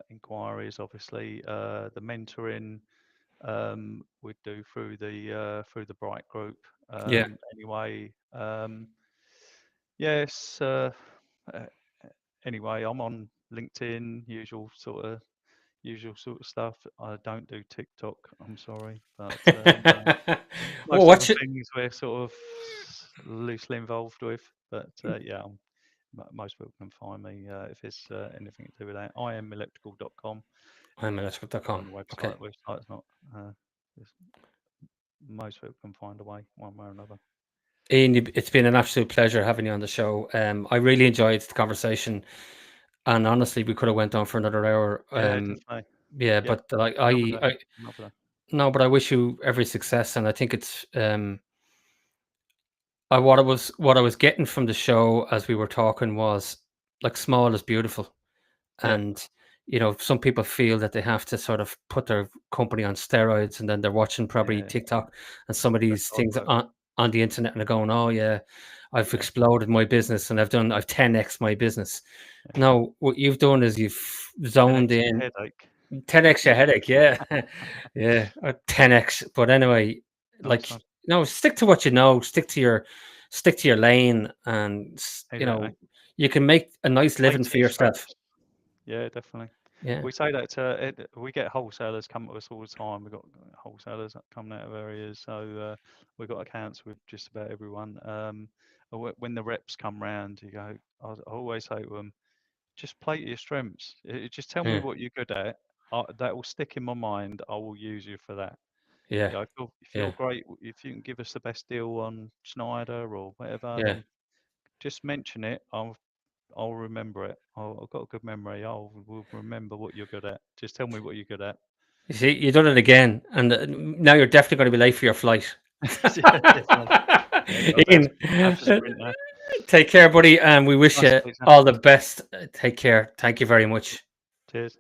inquiries, obviously the mentoring we'd do through the Bright Group. Yeah, Anyway, yes. Uh, anyway, I'm on LinkedIn, usual sort of stuff. I don't do TikTok. I'm sorry, but well, most other things we're sort of loosely involved with. But yeah, most people can find me if it's anything to do with that. IMelectrical.com. I'm Go on electrical.com. the Okay. website. Website's not. It's, most people can find a way, one way or another. Ian, it's been an absolute pleasure having you on the show. I really enjoyed the conversation, and honestly, we could have went on for another hour. Yeah, definitely. Yeah, Yep. but like Another day. I Another day. no, but I wish you every success, and I think it's what I was getting from the show as we were talking was like small is beautiful, Yeah. and some people feel that they have to sort of put their company on steroids, and then they're watching probably Yeah. TikTok and some of That's these hard things work. on the internet, and they're going, "Oh yeah, I've Yeah. exploded my business, and I've 10x my business." Yeah. No, what you've done is you've zoned 10x your in. headache. 10x your headache, yeah. Yeah, 10x. But anyway, Nice like, one. no, stick to what you know, stick to your lane, and Exactly. you can make a nice Take living for these yourself. steps. Yeah, definitely. Yeah, We say that we get wholesalers come to us all the time. We've got wholesalers that come out of areas, so we've got accounts with just about everyone. When the reps come round, you go. I always say to them, just play to your strengths. Just tell me yeah, what you're good at. That will stick in my mind. I will use you for that. yeah, You know, if you're yeah, great, if you can give us the best deal on Schneider or whatever, yeah. then just mention it. I'll remember it. I've got a good memory. Will remember what you're good at. Just tell me what you're good at. You see, you've done it again, and now you're definitely going to be late for your flight. Yeah, definitely. Yeah, 'cause Ian, I have to sprint now. Take care, buddy, and we wish Nice you to meet you. all the best. Take care. Thank you very much. Cheers.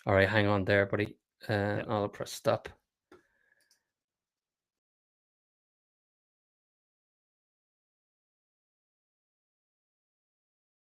All right, hang on there, buddy. Yeah. I'll press stop.